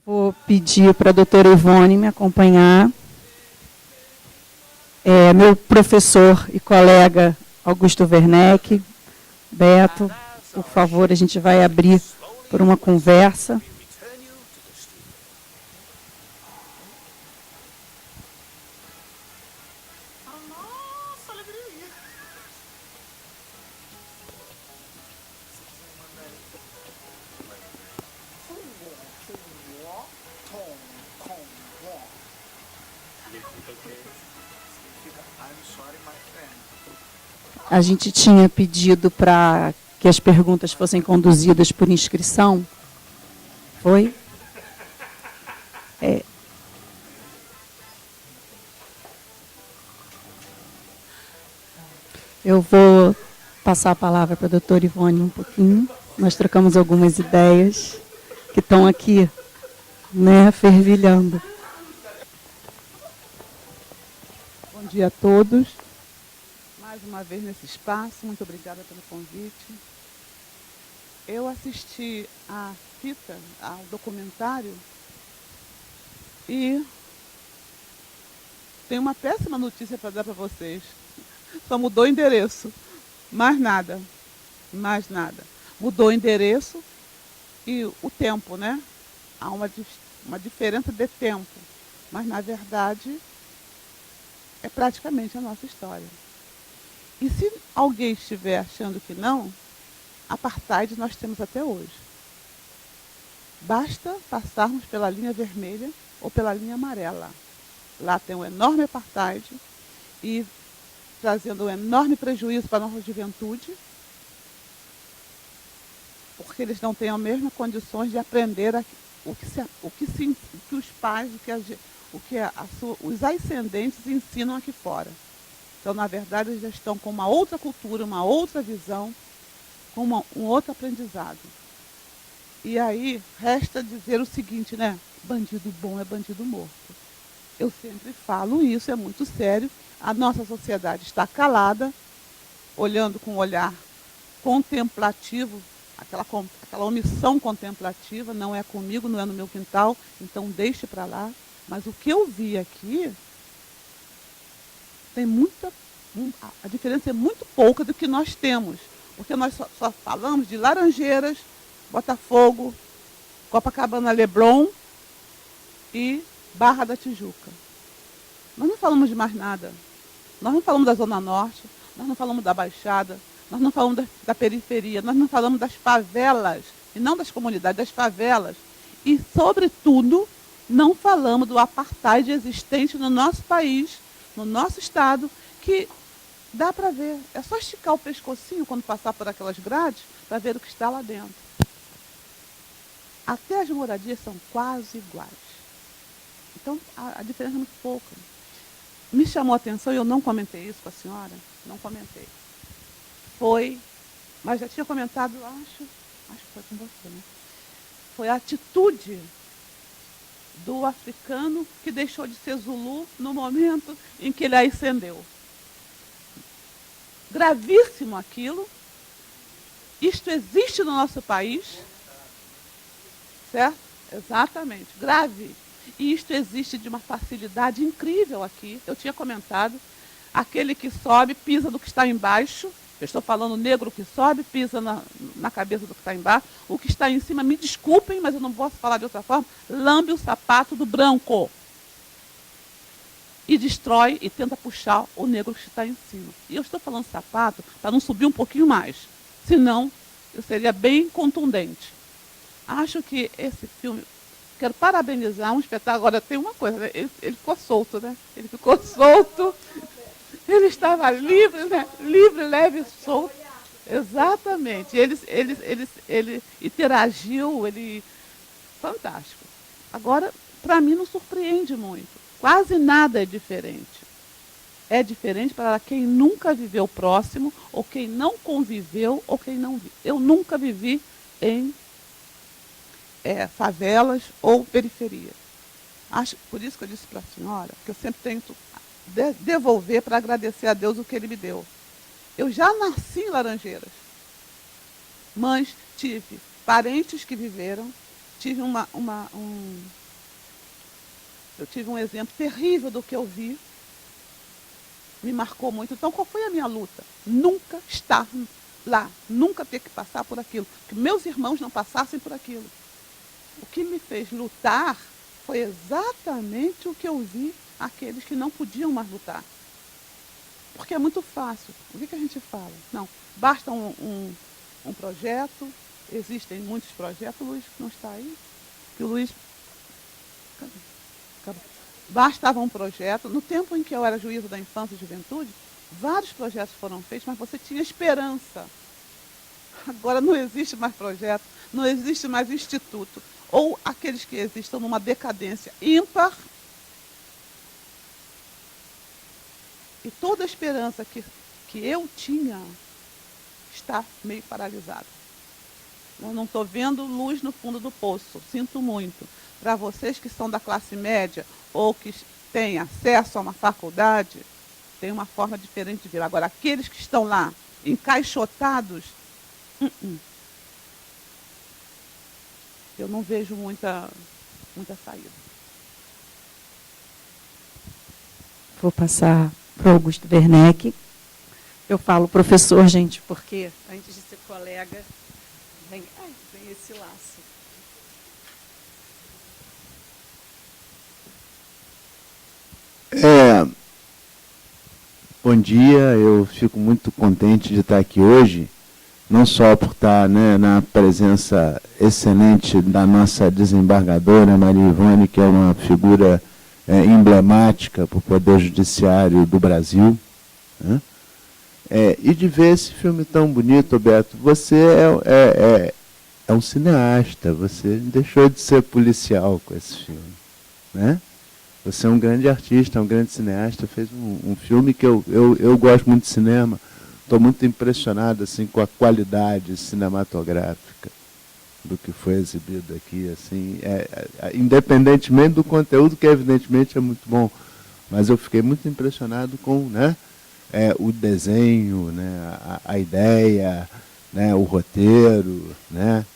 Vou pedir para a doutora Ivone me acompanhar. Meu professor e colega Augusto Werneck, Beto, por favor, a gente vai abrir por uma conversa. A gente tinha pedido para que as perguntas fossem conduzidas por inscrição. Foi? Eu vou passar a palavra para a doutora Ivone um pouquinho. Nós trocamos algumas ideias que estão aqui, né, fervilhando. Bom dia a todos. Mais uma vez nesse espaço, muito obrigada pelo convite. Eu assisti à fita, ao documentário, e tenho uma péssima notícia para dar para vocês. Só mudou o endereço, mais nada, mais nada. Mudou o endereço e o tempo, né? Há uma diferença de tempo, mas na verdade é praticamente a nossa história. E se alguém estiver achando que não, apartheid nós temos até hoje. Basta passarmos pela linha vermelha ou pela linha amarela. Lá tem um enorme apartheid e trazendo um enorme prejuízo para a nossa juventude, porque eles não têm as mesmas condições de aprender o que os pais, os ascendentes ensinam aqui fora. Então, na verdade, eles já estão com uma outra cultura, uma outra visão, com um outro aprendizado. E aí, resta dizer o seguinte, né? Bandido bom é bandido morto. Eu sempre falo isso, é muito sério. A nossa sociedade está calada, olhando com um olhar contemplativo, aquela omissão contemplativa, não é comigo, não é no meu quintal, então deixe para lá. Mas o que eu vi aqui, a diferença é muito pouca do que nós temos, porque nós só falamos de Laranjeiras, Botafogo, Copacabana Leblon e Barra da Tijuca. Nós não falamos de mais nada. Nós não falamos da Zona Norte, nós não falamos da Baixada, nós não falamos da periferia, nós não falamos das favelas, e não das comunidades, das favelas. E, sobretudo, não falamos do apartheid existente no nosso país, no nosso estado, que dá para ver. É só esticar o pescocinho quando passar por aquelas grades para ver o que está lá dentro. Até as moradias são quase iguais. Então, a diferença é muito pouca. Me chamou a atenção, e eu não comentei isso com a senhora, não comentei. Mas já tinha comentado, acho que foi com você, né? Foi a atitude do africano que deixou de ser Zulu no momento em que ele ascendeu. Gravíssimo aquilo. Isto existe no nosso país, certo? Exatamente, grave. E isto existe de uma facilidade incrível aqui. Eu tinha comentado, aquele que sobe, pisa no que está embaixo. Eu estou falando negro que sobe, pisa na cabeça do que está embaixo. O que está em cima, me desculpem, mas eu não posso falar de outra forma, lambe o sapato do branco. E destrói e tenta puxar o negro que está em cima. E eu estou falando sapato para não subir um pouquinho mais. Senão, eu seria bem contundente. Acho que esse filme... Quero parabenizar um espetáculo. Agora, tem uma coisa, né? Ele ficou solto, né? Ele ficou solto. Ele estava livre, né? Livre, leve e solto. Exatamente. Ele interagiu, fantástico. Agora, para mim, não surpreende muito. Quase nada é diferente. É diferente para quem nunca viveu próximo, ou quem não conviveu, ou quem não viu. Eu nunca vivi em favelas ou periferia. Por isso que eu disse para a senhora, que eu sempre tento devolver para agradecer a Deus o que Ele me deu. Eu já nasci em Laranjeiras, mas tive parentes que viveram, tive eu tive um exemplo terrível do que eu vi, me marcou muito. Então, qual foi a minha luta? Nunca estar lá, nunca ter que passar por aquilo, que meus irmãos não passassem por aquilo. O que me fez lutar foi exatamente o que eu vi aqueles que não podiam mais lutar. Porque é muito fácil. O que a gente fala? Não, basta um projeto, existem muitos projetos. O Luiz não está aí? Que o Luiz... Cadê? Bastava um projeto. No tempo em que eu era juíza da infância e juventude, vários projetos foram feitos, mas você tinha esperança. Agora não existe mais projeto, não existe mais instituto. Ou aqueles que existem numa decadência ímpar. E toda a esperança que eu tinha está meio paralisada. Eu não estou vendo luz no fundo do poço, sinto muito. Para vocês que são da classe média ou que têm acesso a uma faculdade, tem uma forma diferente de ver. Agora, aqueles que estão lá encaixotados, eu não vejo muita saída. Vou passar para o Augusto Werneck. Eu falo professor, gente, porque antes de ser colega, vem esse laço. Bom dia, eu fico muito contente de estar aqui hoje, não só por estar, né, na presença excelente da nossa desembargadora, Maria Ivone, que é uma figura emblemática para o Poder Judiciário do Brasil, né? E de ver esse filme tão bonito, Beto. Você é um cineasta, você deixou de ser policial com esse filme, né? Você é um grande artista, um grande cineasta, fez um filme que eu gosto muito de cinema, estou muito impressionado assim, com a qualidade cinematográfica do que foi exibido aqui, assim, independentemente do conteúdo, que evidentemente é muito bom, mas eu fiquei muito impressionado com, né, o desenho, né, a ideia, né, o roteiro, né,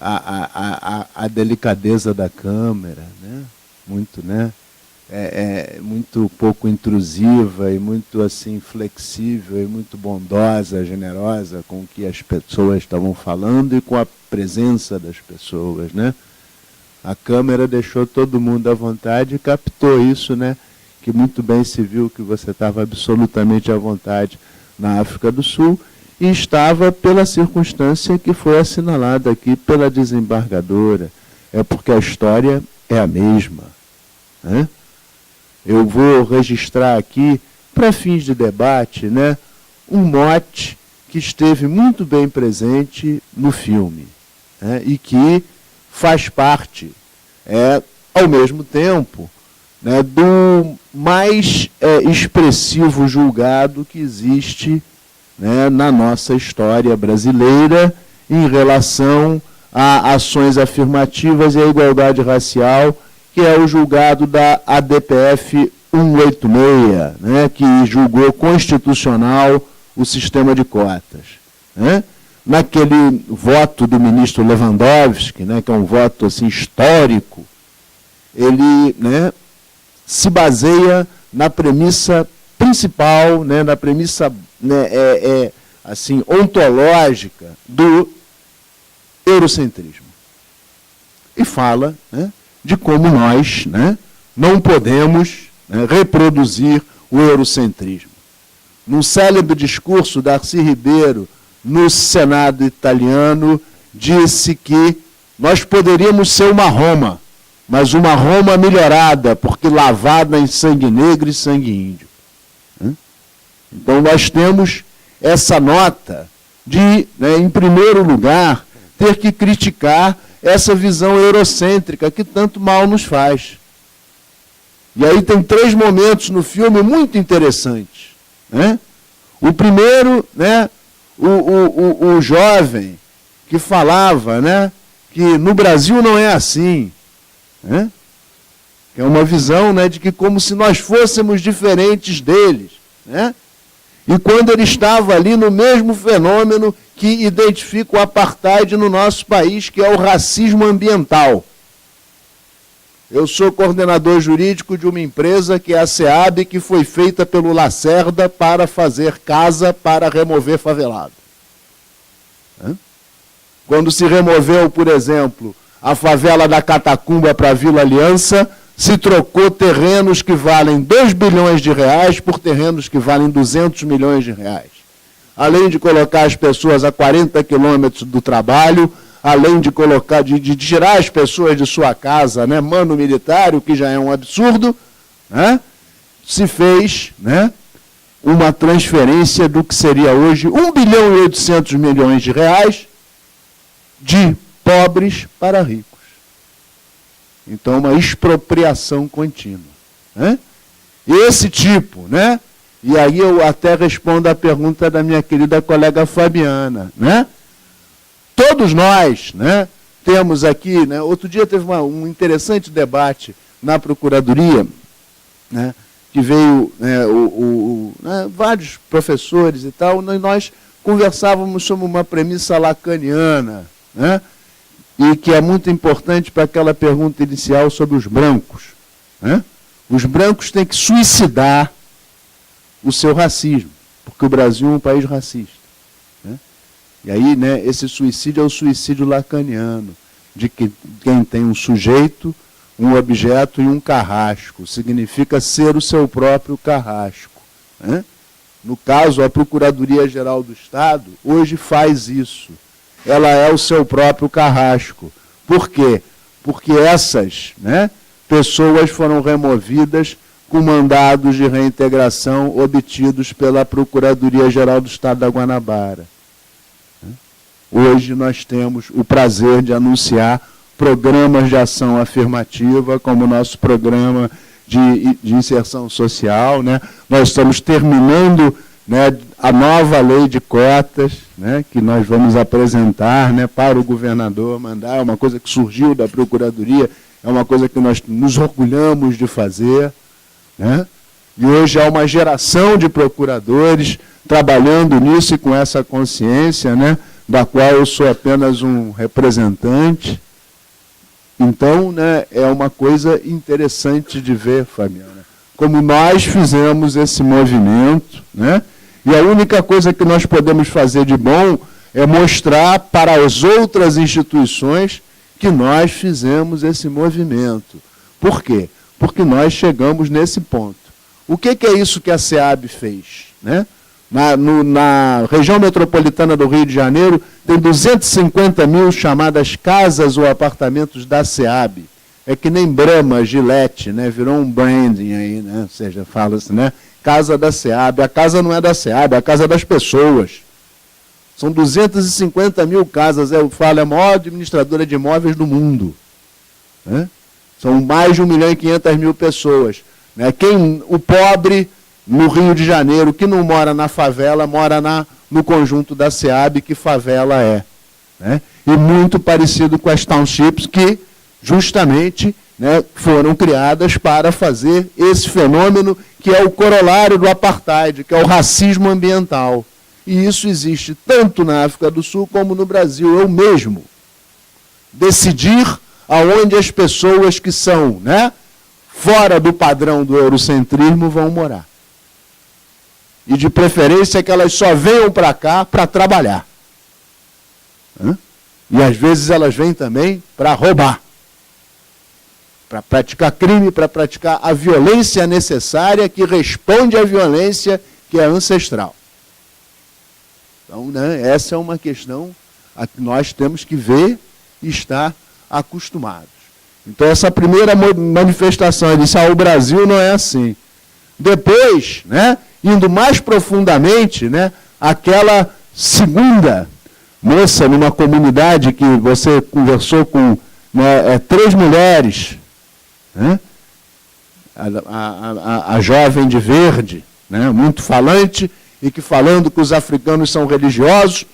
a delicadeza da câmera, né, muito, né, muito pouco intrusiva e muito assim flexível e muito bondosa, generosa com o que as pessoas estavam falando e com a presença das pessoas, né? A câmera deixou todo mundo à vontade e captou isso, né? Que muito bem se viu que você estava absolutamente à vontade na África do Sul e estava pela circunstância que foi assinalada aqui pela desembargadora. É porque a história é a mesma, né? Eu vou registrar aqui, para fins de debate, né, um mote que esteve muito bem presente no filme, né, e que faz parte, ao mesmo tempo, né, do mais expressivo julgado que existe, né, na nossa história brasileira em relação a ações afirmativas e a igualdade racial, que é o julgado da ADPF 186, né, que julgou constitucional o sistema de cotas, né? Naquele voto do ministro Lewandowski, né, que é um voto assim, histórico, ele, né, se baseia na premissa principal, né, na premissa, né, assim, ontológica do eurocentrismo. E fala, né, de como nós, né, não podemos, né, reproduzir o eurocentrismo. Num célebre discurso, Darcy Ribeiro, no Senado italiano, disse que nós poderíamos ser uma Roma, mas uma Roma melhorada, porque lavada em sangue negro e sangue índio. Então, nós temos essa nota de, né, em primeiro lugar, ter que criticar essa visão eurocêntrica que tanto mal nos faz. E aí tem 3 momentos no filme muito interessantes, né? O primeiro, né, o jovem que falava, né, que no Brasil não é assim, né? Que é uma visão, né, de que como se nós fôssemos diferentes deles, né? e quando ele estava ali no mesmo fenômeno que identifica o apartheid no nosso país, que é o racismo ambiental. Eu sou coordenador jurídico de uma empresa que é a SEAB, que foi feita pelo Lacerda para fazer casa para remover favelado. Quando se removeu, por exemplo, a favela da Catacumba para a Vila Aliança, se trocou terrenos que valem 2 bilhões de reais por terrenos que valem 200 milhões de reais. Além de colocar as pessoas a 40 quilômetros do trabalho, além de colocar, de tirar as pessoas de sua casa, né, mano militar, o que já é um absurdo, né, se fez, né, uma transferência do que seria hoje 1 bilhão e 800 milhões de reais de pobres para ricos. Então, uma expropriação contínua. Né? Esse tipo, né? E aí eu até respondo à pergunta da minha querida colega Fabiana, né? Todos nós, né, temos aqui, né, outro dia teve um interessante debate na Procuradoria, né, que veio né, vários professores e tal, e nós conversávamos sobre uma premissa lacaniana, né, e que é muito importante para aquela pergunta inicial sobre os brancos. Né? Os brancos têm que suicidar o seu racismo, porque o Brasil é um país racista. E aí, né, esse suicídio é o suicídio lacaniano, de que quem tem um sujeito, um objeto e um carrasco. Significa ser o seu próprio carrasco. Né? No caso, a Procuradoria-Geral do Estado hoje faz isso. Ela é o seu próprio carrasco. Por quê? Porque essas, né, pessoas foram removidas com mandados de reintegração obtidos pela Procuradoria-Geral do Estado da Guanabara. Hoje nós temos o prazer de anunciar programas de ação afirmativa, como o nosso programa de inserção social. Né? Nós estamos terminando, né, a nova lei de cotas, né, que nós vamos apresentar, né, para o governador mandar. É uma coisa que surgiu da Procuradoria, é uma coisa que nós nos orgulhamos de fazer. Né? E hoje há uma geração de procuradores trabalhando nisso e com essa consciência, né, da qual eu sou apenas um representante. Então, né, é uma coisa interessante de ver, Fabiana, como nós fizemos esse movimento, né, e a única coisa que nós podemos fazer de bom é mostrar para as outras instituições que nós fizemos esse movimento. Por quê? Porque nós chegamos nesse ponto. O que é isso que a SEAB fez? Né? Na região metropolitana do Rio de Janeiro, tem 250 mil chamadas casas ou apartamentos da SEAB. É que nem Brahma, Gillette, né? Virou um branding aí, né? Ou seja, fala-se, né? Casa da SEAB. A casa não é da SEAB, é a casa das pessoas. São 250 mil casas, eu falo, é a maior administradora de imóveis do mundo. Né? São mais de 1.500.000 pessoas. Né? O pobre no Rio de Janeiro, que não mora na favela, mora no conjunto da SEAB, que favela é. Né? E muito parecido com as townships que, justamente, né, foram criadas para fazer esse fenômeno que é o corolário do apartheid, que é o racismo ambiental. E isso existe tanto na África do Sul como no Brasil. Eu mesmo decidir aonde as pessoas que são, né, fora do padrão do eurocentrismo vão morar. E de preferência que elas só venham para cá para trabalhar. E às vezes elas vêm também para roubar. Para praticar crime, para praticar a violência necessária que responde à violência que é ancestral. Então, né, essa é uma questão a que nós temos que ver e estar acostumados. Então, essa primeira manifestação, eu disse, o Brasil não é assim. Depois, né, indo mais profundamente, né, aquela segunda moça numa comunidade que você conversou com, né, 3 mulheres, né, a jovem de verde, né, muito falante, e que falando que os africanos são religiosos,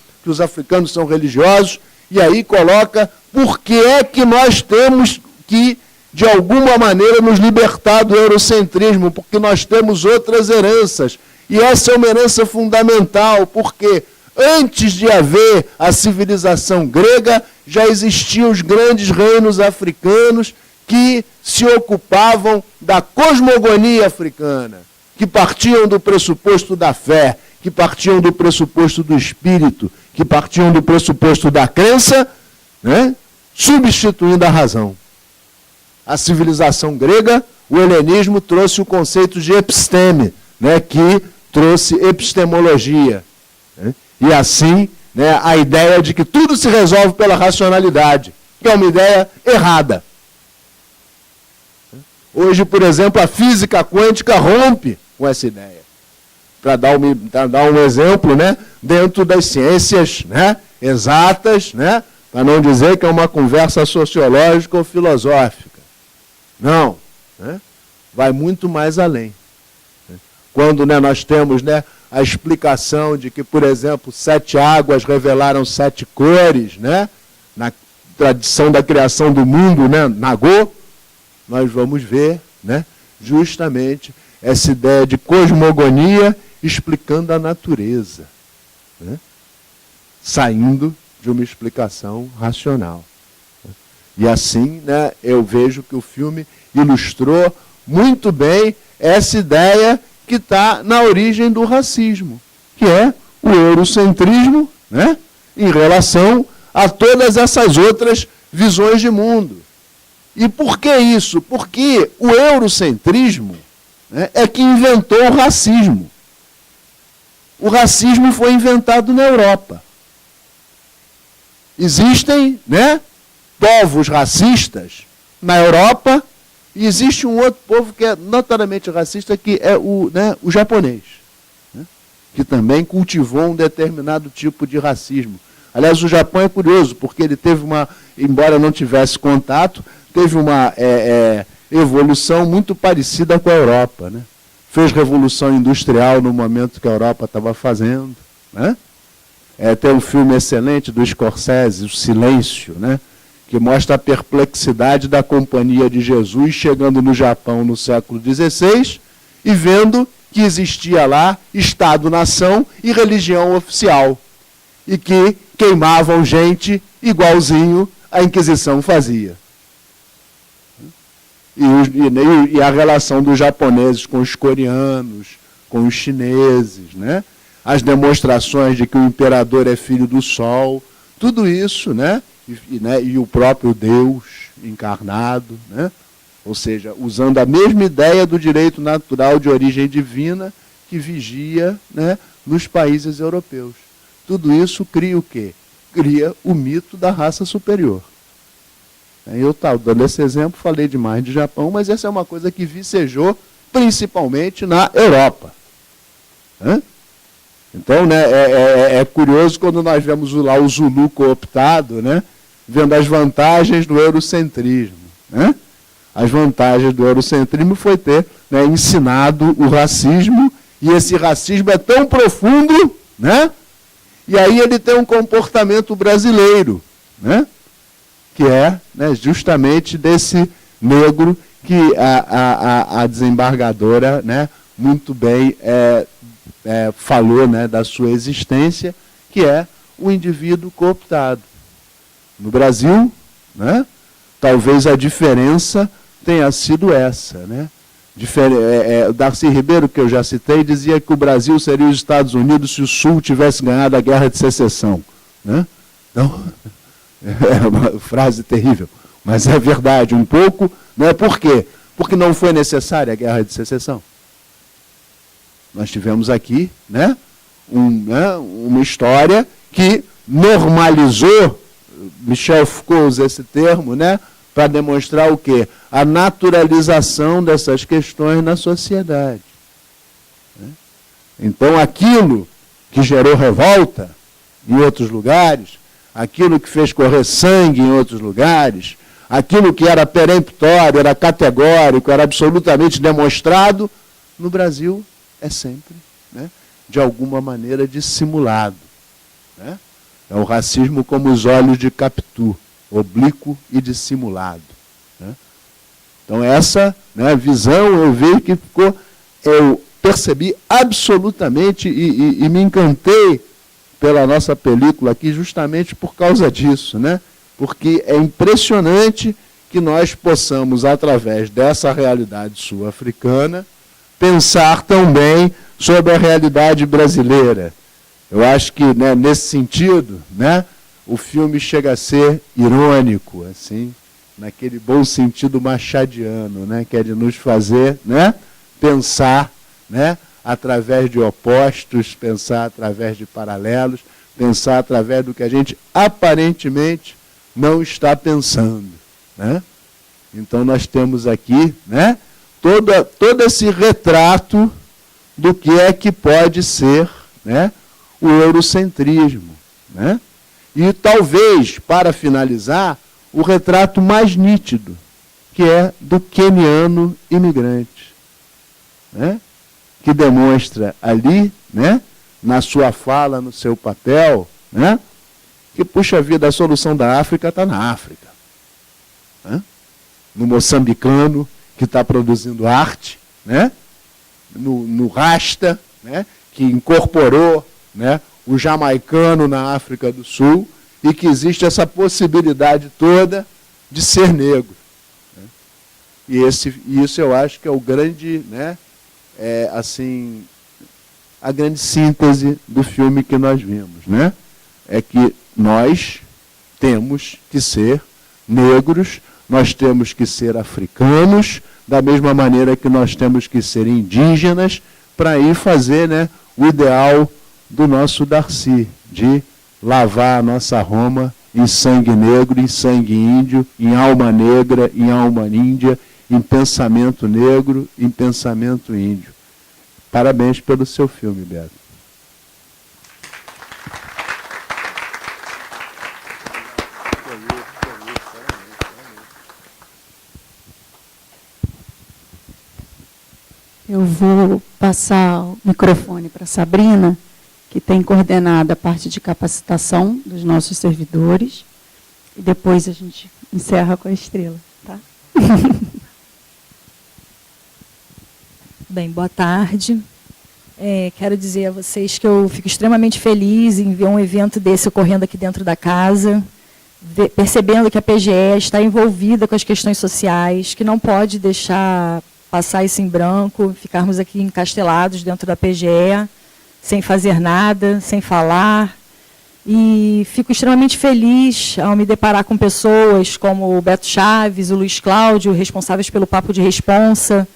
e aí coloca por que é que nós temos que, de alguma maneira, nos libertar do eurocentrismo, porque nós temos outras heranças. E essa é uma herança fundamental, porque antes de haver a civilização grega, já existiam os grandes reinos africanos que se ocupavam da cosmogonia africana, que partiam do pressuposto da fé, que partiam do pressuposto do espírito, que partiam do pressuposto da crença, né, substituindo a razão. A civilização grega, o helenismo, trouxe o conceito de episteme, né, que trouxe epistemologia. Né, e assim, né, a ideia de que tudo se resolve pela racionalidade, que é uma ideia errada. Hoje, por exemplo, a física quântica rompe com essa ideia. Para dar um exemplo, né, dentro das ciências, né, exatas, né, para não dizer que é uma conversa sociológica ou filosófica. Não, né, vai muito mais além. Quando, né, nós temos, né, a explicação de que, por exemplo, 7 águas revelaram 7 cores, né, na tradição da criação do mundo, né, Nagô, nós vamos ver, né, justamente essa ideia de cosmogonia explicando a natureza, né, saindo de uma explicação racional. E assim, né, eu vejo que o filme ilustrou muito bem essa ideia que está na origem do racismo, que é o eurocentrismo, né, em relação a todas essas outras visões de mundo. E por que isso? Porque o eurocentrismo, né, é que inventou o racismo. O racismo foi inventado na Europa. Existem, né, povos racistas na Europa, e existe um outro povo que é notadamente racista, que é o japonês, né, que também cultivou um determinado tipo de racismo. Aliás, o Japão é curioso, porque ele teve embora não tivesse contato, teve uma evolução muito parecida com a Europa, né? Fez revolução industrial no momento que a Europa estava fazendo, né? Tem um filme excelente do Scorsese, O Silêncio, né, que mostra a perplexidade da Companhia de Jesus chegando no Japão no século XVI e vendo que existia lá Estado-nação e religião oficial, e que queimavam igualzinho a Inquisição fazia. E a relação dos japoneses com os coreanos, com os chineses, né? As demonstrações de que o imperador é filho do sol, tudo isso, né? E o próprio Deus encarnado, né? Ou seja, usando a mesma ideia do direito natural de origem divina que vigia, né, nos países europeus. Tudo isso cria o quê? Cria o mito da raça superior. Eu estava dando esse exemplo, falei demais de Japão, mas essa é uma coisa que vicejou principalmente na Europa. Então, né, é curioso quando nós vemos lá o Zulu cooptado, né, vendo as vantagens do eurocentrismo. Né? As vantagens do eurocentrismo foi ter, né, ensinado o racismo, e esse racismo é tão profundo, né, e aí ele tem um comportamento brasileiro, né, que é, né, justamente desse negro que a desembargadora, né, muito bem falou, né, da sua existência, que é o indivíduo cooptado. No Brasil, né, talvez a diferença tenha sido essa. Né? Darcy Ribeiro, que eu já citei, dizia que o Brasil seria os Estados Unidos se o Sul tivesse ganhado a Guerra de Secessão. Né? Então, é uma frase terrível, mas é verdade, um pouco. Né? Por quê? Porque não foi necessária a Guerra de Secessão. Nós tivemos aqui, né, uma história que normalizou, Michel Foucault usa esse termo, né, para demonstrar o quê? A naturalização dessas questões na sociedade. Então, aquilo que gerou revolta em outros lugares, aquilo que fez correr sangue em outros lugares, aquilo que era peremptório, era categórico, era absolutamente demonstrado, no Brasil é sempre, né, de alguma maneira, dissimulado. Né? É o racismo como os olhos de Capitu, oblíquo e dissimulado. Né? Então essa, né, visão, eu vejo que ficou, percebi absolutamente e me encantei pela nossa película aqui justamente por causa disso, né? Porque é impressionante que nós possamos, através dessa realidade sul-africana, pensar também sobre a realidade brasileira. Eu acho que, né, nesse sentido, né, o filme chega a ser irônico, assim, naquele bom sentido machadiano, né, que é de nos fazer, né, pensar, né, através de opostos, pensar através de paralelos, pensar através do que a gente aparentemente não está pensando, né? Então nós temos aqui, né, todo esse retrato do que é que pode ser, né, o eurocentrismo, né? E talvez, para finalizar, o retrato mais nítido, que é do queniano imigrante, né? Que demonstra ali, né, na sua fala, no seu papel, né, que, puxa vida, a solução da África está na África. Né? No moçambicano, que está produzindo arte, né? No Rasta, né, que incorporou, né, o jamaicano na África do Sul, e que existe essa possibilidade toda de ser negro. Né? E isso eu acho que é o grande, né, assim, a grande síntese do filme que nós vimos, né? É que nós temos que ser negros, nós temos que ser africanos, da mesma maneira que nós temos que ser indígenas, para ir fazer, né, o ideal do nosso Darcy, de lavar a nossa Roma em sangue negro, em sangue índio, em alma negra, em alma índia, em pensamento negro, em pensamento índio. Parabéns pelo seu filme, Beto. Eu vou passar o microfone para a Sabrina, que tem coordenado a parte de capacitação dos nossos servidores, e depois a gente encerra com a Estrela, tá? Bem, boa tarde. Quero dizer a vocês que eu fico extremamente feliz em ver um evento desse ocorrendo aqui dentro da casa, percebendo que a PGE está envolvida com as questões sociais, que não pode deixar passar isso em branco, ficarmos aqui encastelados dentro da PGE, sem fazer nada, sem falar. E fico extremamente feliz ao me deparar com pessoas como o Beto Chaves, o Luiz Cláudio, responsáveis pelo Papo de Responsa,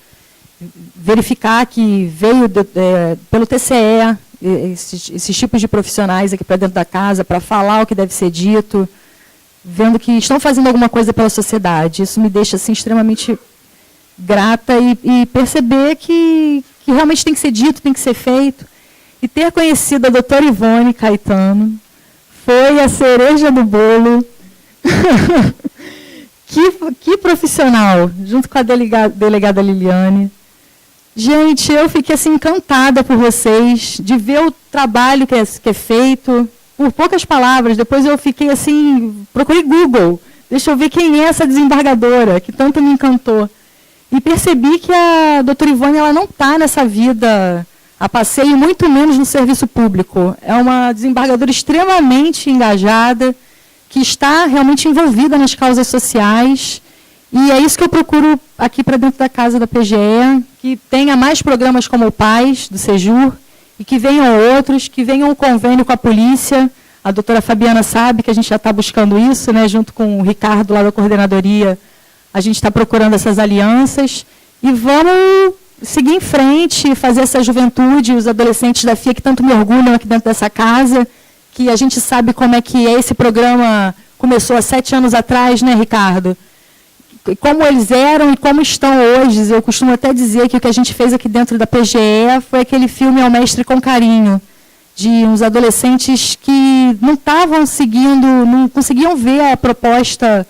verificar que veio pelo TCE esses tipos de profissionais aqui para dentro da casa para falar o que deve ser dito, vendo que estão fazendo alguma coisa pela sociedade. Isso me deixa assim, extremamente grata e perceber que realmente tem que ser dito, tem que ser feito. E ter conhecido a doutora Ivone Caetano foi a cereja do bolo. que profissional, junto com a delegada Liliane. Gente, eu fiquei assim, encantada por vocês, de ver o trabalho que é feito, por poucas palavras. Depois eu fiquei assim, procurei Google, deixa eu ver quem é essa desembargadora, que tanto me encantou. E percebi que a doutora Ivone ela não está nessa vida a passeio, muito menos no serviço público. É uma desembargadora extremamente engajada, que está realmente envolvida nas causas sociais. E é isso que eu procuro aqui para dentro da casa da PGE, que tenha mais programas como o PAIS, do Sejur, e que venham outros, que venham um convênio com a polícia. A doutora Fabiana sabe que a gente já está buscando isso, né, junto com o Ricardo, lá da coordenadoria, a gente está procurando essas alianças. E vamos seguir em frente, fazer essa juventude, os adolescentes da FIA que tanto me orgulham aqui dentro dessa casa, que a gente sabe como é que esse programa começou há 7 anos atrás, né, Ricardo? Como eles eram e como estão hoje. Eu costumo até dizer que o que a gente fez aqui dentro da PGE foi aquele filme Ao Mestre com Carinho, de uns adolescentes que não estavam seguindo, não conseguiam ver a proposta,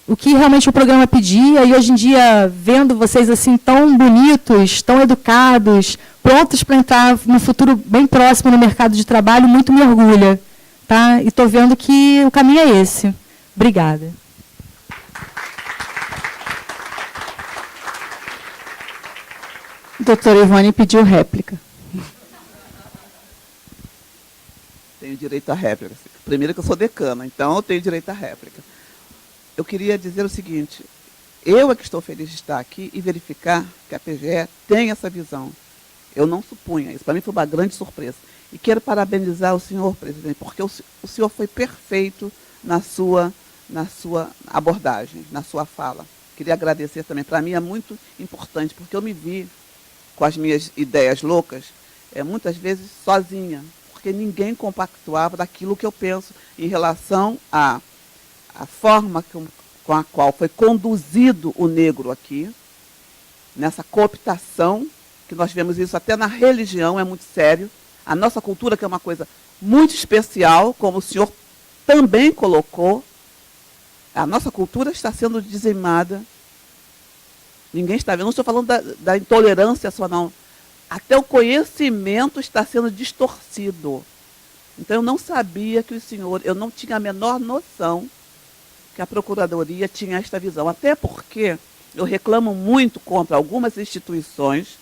o que realmente o programa pedia, e hoje em dia, vendo vocês assim tão bonitos, tão educados, prontos para entrar no futuro bem próximo no mercado de trabalho, muito me orgulha. Tá? E estou vendo que o caminho é esse. Obrigada. Doutora Ivone pediu réplica. Tenho direito à réplica. Primeiro que eu sou decana, então eu tenho direito à réplica. Eu queria dizer o seguinte, eu é que estou feliz de estar aqui e verificar que a PGE tem essa visão. Eu não supunha isso, para mim foi uma grande surpresa. E quero parabenizar o senhor presidente, porque o senhor foi perfeito na sua abordagem, na sua fala. Queria agradecer também. Para mim é muito importante, porque eu me vi com as minhas ideias loucas, muitas vezes sozinha, porque ninguém compactuava daquilo que eu penso em relação à forma com a qual foi conduzido o negro aqui, nessa cooptação, que nós vemos isso até na religião, é muito sério. A nossa cultura, que é uma coisa muito especial, como o senhor também colocou, a nossa cultura está sendo dizimada. Ninguém está vendo, não estou falando da intolerância só, não. Até o conhecimento está sendo distorcido. Então, eu não sabia que o senhor, eu não tinha a menor noção que a Procuradoria tinha esta visão. Até porque eu reclamo muito contra algumas instituições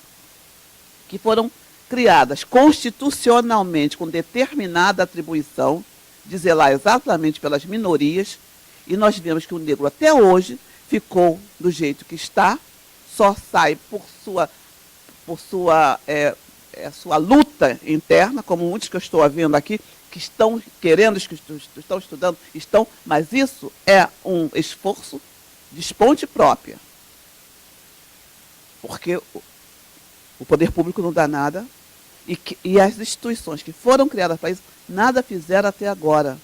que foram criadas constitucionalmente com determinada atribuição de zelar exatamente pelas minorias, e nós vemos que o negro até hoje ficou do jeito que está, só sai por sua luta interna, como muitos que eu estou vendo aqui, que estão querendo, que estão estudando, mas isso é um esforço de esponte própria. Porque o poder público não dá nada, e as instituições que foram criadas para isso, nada fizeram até agora,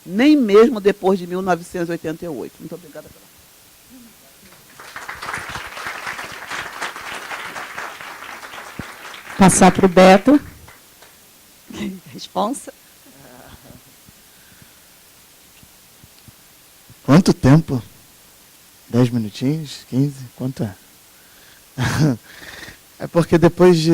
nem mesmo depois de 1988. Muito obrigada pela... Passar para o Beto. Responsa. Quanto tempo? 10 minutinhos? 15? Quanto é? É porque depois de...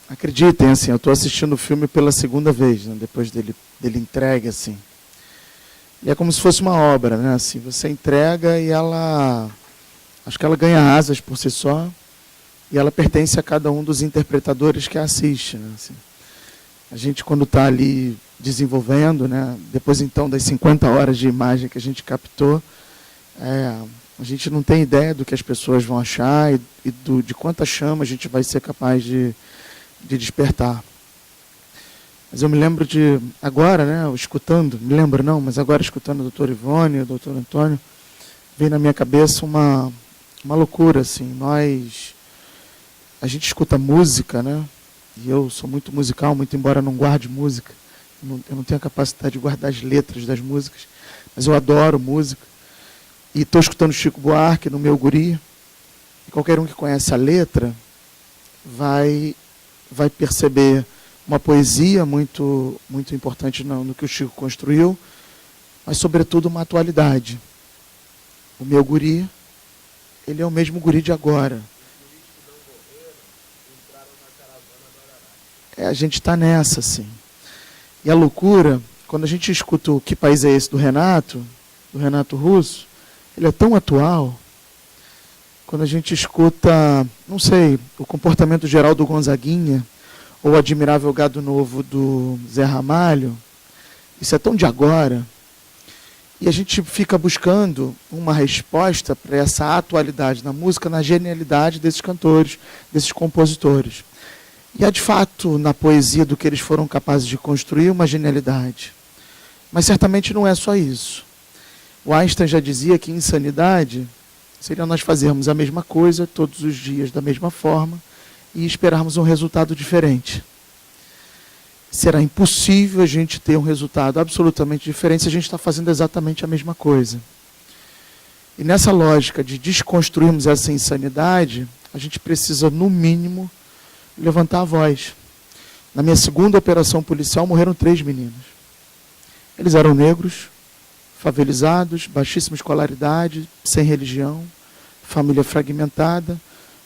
Acreditem, assim, eu estou assistindo o filme pela segunda vez, né, depois dele entregue, assim. E é como se fosse uma obra, né? Assim, você entrega e ela... Acho que ela ganha asas por si só, e ela pertence a cada um dos interpretadores que a assiste, né? Assim, a gente, quando está ali desenvolvendo, né, depois então das 50 horas de imagem que a gente captou, a gente não tem ideia do que as pessoas vão achar e de quanta chama a gente vai ser capaz de despertar. Mas eu me lembro de, agora, né, mas agora escutando o doutor Ivone, o doutor Antônio, veio na minha cabeça uma loucura, assim. A gente escuta música, né, e eu sou muito musical, muito embora não guarde música, eu não tenho a capacidade de guardar as letras das músicas, mas eu adoro música. E estou escutando Chico Buarque no Meu Guri, e qualquer um que conhece a letra vai perceber uma poesia muito, muito importante no que o Chico construiu, mas, sobretudo, uma atualidade. O Meu Guri, ele é o mesmo guri de agora. A gente está nessa, assim. E a loucura, quando a gente escuta o Que País é Esse, do Renato Russo, ele é tão atual. Quando a gente escuta, não sei, o Comportamento Geral do Gonzaguinha, ou o Admirável Gado Novo do Zé Ramalho, isso é tão de agora. E a gente fica buscando uma resposta para essa atualidade na música, na genialidade desses cantores, desses compositores. E há, de fato, na poesia do que eles foram capazes de construir, uma genialidade. Mas certamente não é só isso. O Einstein já dizia que insanidade seria nós fazermos a mesma coisa todos os dias da mesma forma e esperarmos um resultado diferente. Será impossível a gente ter um resultado absolutamente diferente se a gente está fazendo exatamente a mesma coisa. E nessa lógica de desconstruirmos essa insanidade, a gente precisa, no mínimo, levantar a voz. Na minha segunda operação policial morreram 3 meninos. Eles eram negros, favelizados, baixíssima escolaridade, sem religião, família fragmentada,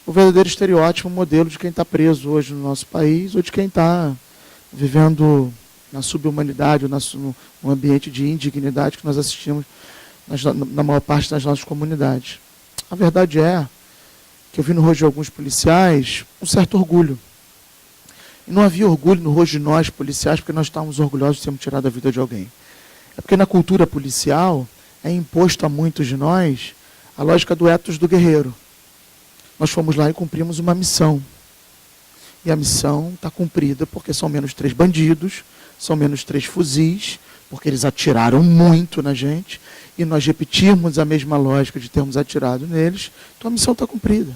o verdadeiro estereótipo, modelo de quem está preso hoje no nosso país, ou de quem está vivendo na subhumanidade, ou no ambiente de indignidade que nós assistimos na maior parte das nossas comunidades. A verdade é que eu vi no rosto de alguns policiais um certo orgulho. E não havia orgulho no rosto de nós, policiais, porque nós estávamos orgulhosos de termos tirado a vida de alguém. É porque na cultura policial é imposto a muitos de nós a lógica do ethos do guerreiro. Nós fomos lá e cumprimos uma missão. E a missão está cumprida porque são menos 3 bandidos, são menos 3 fuzis, porque eles atiraram muito na gente, e nós repetirmos a mesma lógica de termos atirado neles, então a missão está cumprida.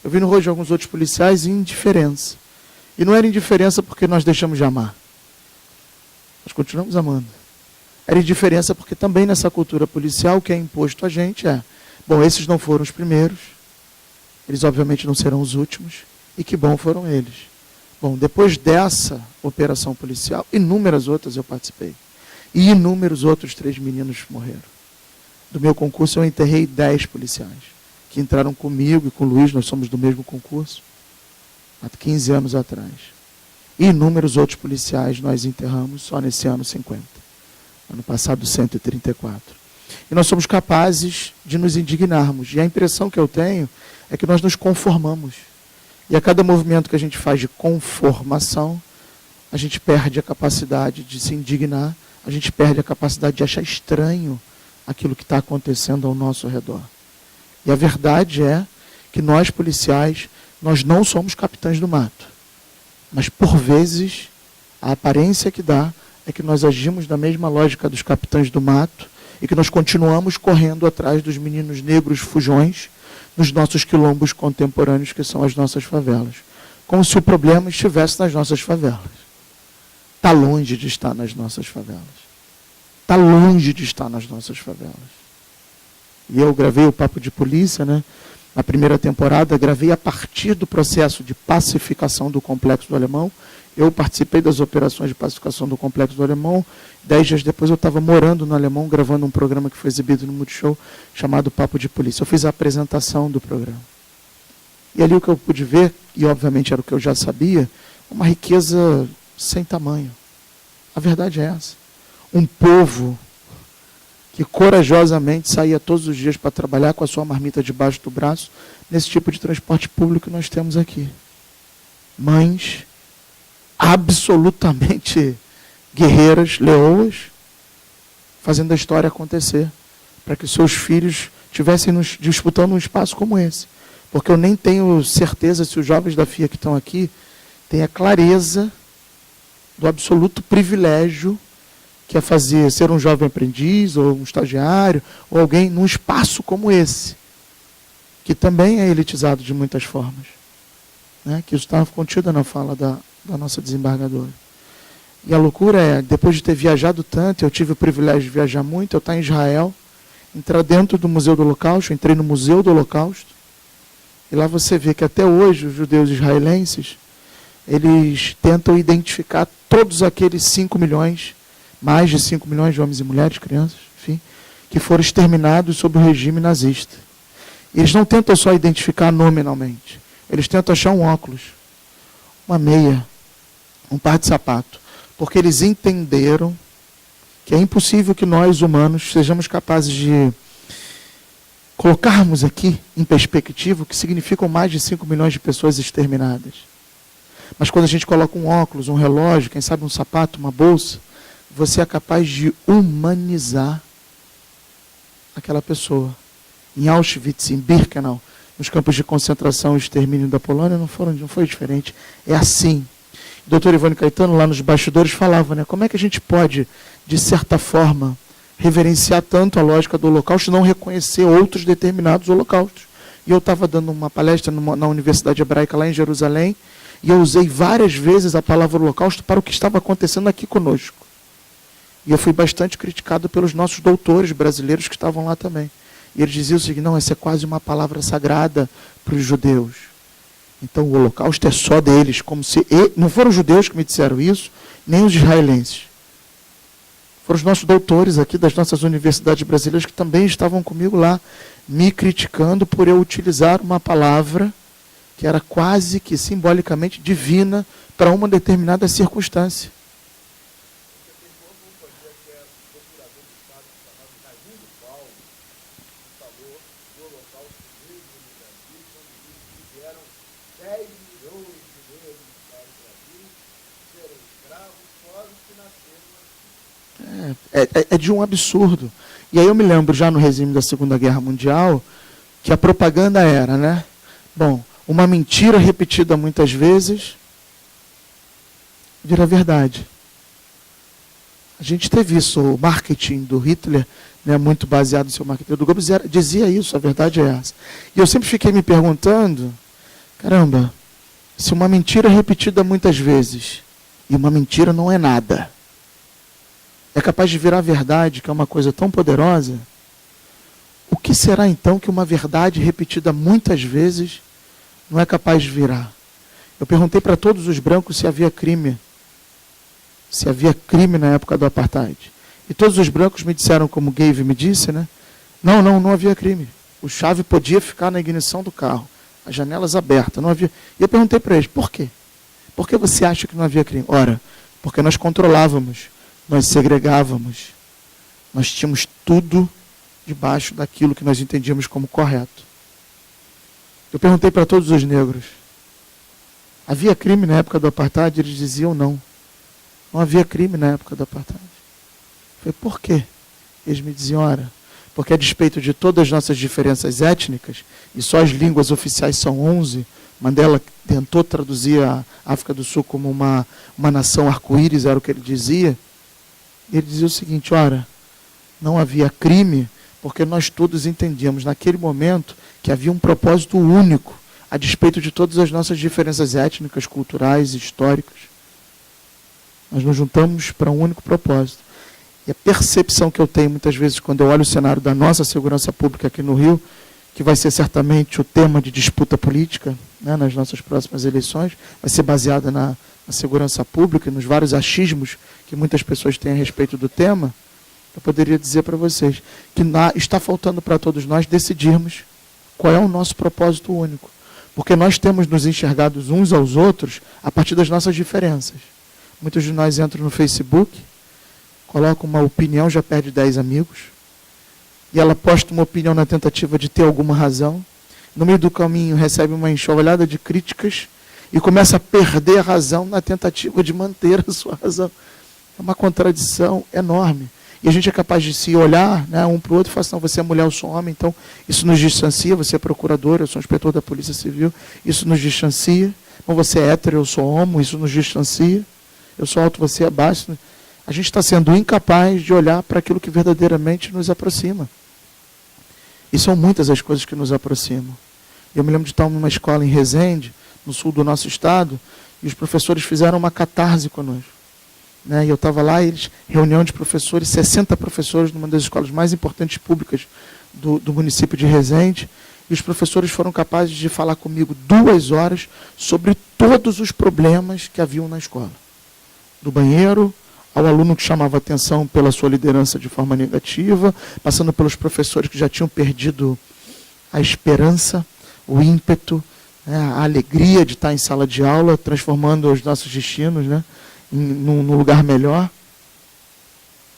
Eu vi no rosto de alguns outros policiais indiferença. E não era indiferença porque nós deixamos de amar. Nós continuamos amando. Era indiferença porque também nessa cultura policial o que é imposto a gente é, bom, esses não foram os primeiros, eles obviamente não serão os últimos, e que bom foram eles. Bom, depois dessa operação policial, inúmeras outras eu participei. E inúmeros outros 3 meninos morreram. Do meu concurso eu enterrei 10 policiais, que entraram comigo e com o Luiz, nós somos do mesmo concurso, há 15 anos atrás. E inúmeros outros policiais nós enterramos só nesse ano 50. Ano passado 134. E nós somos capazes de nos indignarmos. E a impressão que eu tenho é que nós nos conformamos. E a cada movimento que a gente faz de conformação, a gente perde a capacidade de se indignar, a gente perde a capacidade de achar estranho aquilo que está acontecendo ao nosso redor. E a verdade é que nós, policiais, nós não somos capitães do mato. Mas, por vezes, a aparência que dá é que nós agimos na mesma lógica dos capitães do mato e que nós continuamos correndo atrás dos meninos negros fujões nos nossos quilombos contemporâneos, que são as nossas favelas. Como se o problema estivesse nas nossas favelas. Está longe de estar nas nossas favelas. Está longe de estar nas nossas favelas. E eu gravei o Papo de Polícia, né? Na primeira temporada, gravei a partir do processo de pacificação do Complexo do Alemão. Eu participei das operações de pacificação do Complexo do Alemão. 10 dias depois eu estava morando no Alemão, gravando um programa que foi exibido no Multishow, chamado Papo de Polícia. Eu fiz a apresentação do programa. E ali o que eu pude ver, e obviamente era o que eu já sabia, uma riqueza sem tamanho. A verdade é essa. Um povo que corajosamente saía todos os dias para trabalhar com a sua marmita debaixo do braço, nesse tipo de transporte público que nós temos aqui. Mães absolutamente guerreiras, leoas, fazendo a história acontecer, para que seus filhos estivessem disputando um espaço como esse. Porque eu nem tenho certeza se os jovens da FIA que estão aqui têm a clareza do absoluto privilégio que é fazer, ser um jovem aprendiz, ou um estagiário, ou alguém num espaço como esse, que também é elitizado de muitas formas. Né? Que isso estava contido na fala da nossa desembargadora. E a loucura é, depois de ter viajado tanto, eu tive o privilégio de viajar muito, eu estar em Israel, entrar dentro do Museu do Holocausto, eu entrei no Museu do Holocausto, e lá você vê que até hoje os judeus israelenses, eles tentam identificar todos aqueles 5 milhões, mais de 5 milhões de homens e mulheres, crianças, enfim, que foram exterminados sob o regime nazista. E eles não tentam só identificar nominalmente, eles tentam achar um óculos, uma meia, um par de sapato, porque eles entenderam que é impossível que nós, humanos, sejamos capazes de colocarmos aqui em perspectiva o que significam mais de 5 milhões de pessoas exterminadas. Mas quando a gente coloca um óculos, um relógio, quem sabe um sapato, uma bolsa, você é capaz de humanizar aquela pessoa. Em Auschwitz, em Birkenau, nos campos de concentração e extermínio da Polônia, não foi diferente. É assim. O doutor Ivone Caetano, lá nos bastidores, falava, né, como é que a gente pode, de certa forma, reverenciar tanto a lógica do Holocausto e não reconhecer outros determinados holocaustos. E eu estava dando uma palestra na Universidade Hebraica, lá em Jerusalém, e eu usei várias vezes a palavra Holocausto para o que estava acontecendo aqui conosco. E eu fui bastante criticado pelos nossos doutores brasileiros que estavam lá também. E eles diziam o seguinte, não, essa é quase uma palavra sagrada para os judeus. Então o Holocausto é só deles, como se... não foram os judeus que me disseram isso, nem os israelenses. Foram os nossos doutores aqui das nossas universidades brasileiras que também estavam comigo lá, me criticando por eu utilizar uma palavra que era quase que simbolicamente divina para uma determinada circunstância. É de um absurdo. E aí eu me lembro, já no regime da Segunda Guerra Mundial, que a propaganda era, né? Bom, uma mentira repetida muitas vezes vira verdade. A gente teve isso, o marketing do Hitler, né, muito baseado no seu marketing do Goebbels, dizia isso, a verdade é essa. E eu sempre fiquei me perguntando, caramba, se uma mentira repetida muitas vezes, e uma mentira não é nada, é capaz de virar verdade, que é uma coisa tão poderosa, o que será então que uma verdade repetida muitas vezes não é capaz de virar? Eu perguntei para todos os brancos se havia crime. Se havia crime na época do apartheid. E todos os brancos me disseram, como o Gave me disse, né? Não havia crime. O chave podia ficar na ignição do carro, as janelas abertas, não havia. E eu perguntei para eles, por quê? Por que você acha que não havia crime? Ora, porque nós controlávamos, nós segregávamos, nós tínhamos tudo debaixo daquilo que nós entendíamos como correto. Eu perguntei para todos os negros, havia crime na época do apartheid? Eles diziam não. Não havia crime na época do apartheid. Eu falei, por quê? Eles me diziam, ora, porque a despeito de todas as nossas diferenças étnicas, e só as línguas oficiais são 11, Mandela tentou traduzir a África do Sul como uma nação arco-íris, era o que ele dizia. Ele dizia o seguinte, ora, não havia crime, porque nós todos entendíamos naquele momento que havia um propósito único, a despeito de todas as nossas diferenças étnicas, culturais, históricas. Nós nos juntamos para um único propósito. E a percepção que eu tenho muitas vezes quando eu olho o cenário da nossa segurança pública aqui no Rio, que vai ser certamente o tema de disputa política, né, nas nossas próximas eleições, vai ser baseada na segurança pública e nos vários achismos que muitas pessoas têm a respeito do tema, eu poderia dizer para vocês que está faltando para todos nós decidirmos qual é o nosso propósito único. Porque nós temos nos enxergados uns aos outros a partir das nossas diferenças. Muitos de nós entram no Facebook, colocam uma opinião, já perde 10 amigos, e ela posta uma opinião na tentativa de ter alguma razão, no meio do caminho recebe uma enxovalhada de críticas e começa a perder a razão na tentativa de manter a sua razão. É uma contradição enorme. E a gente é capaz de se olhar, né, um para o outro e falar assim, não, você é mulher, eu sou homem, então isso nos distancia, você é procurador, eu sou inspetor da Polícia Civil, isso nos distancia. Então você é hétero, eu sou homo, isso nos distancia. Eu sou alto, você é baixo. A gente está sendo incapaz de olhar para aquilo que verdadeiramente nos aproxima. E são muitas as coisas que nos aproximam. Eu me lembro de estar numa escola em Resende, no sul do nosso estado, e os professores fizeram uma catarse conosco. Né? E eu estava lá, reunião de professores, 60 professores, numa das escolas mais importantes públicas do município de Resende, e os professores foram capazes de falar comigo 2 horas sobre todos os problemas que haviam na escola. Do banheiro, ao aluno que chamava atenção pela sua liderança de forma negativa, passando pelos professores que já tinham perdido a esperança, o ímpeto, né, a alegria de estar em sala de aula, transformando os nossos destinos, né, num lugar melhor.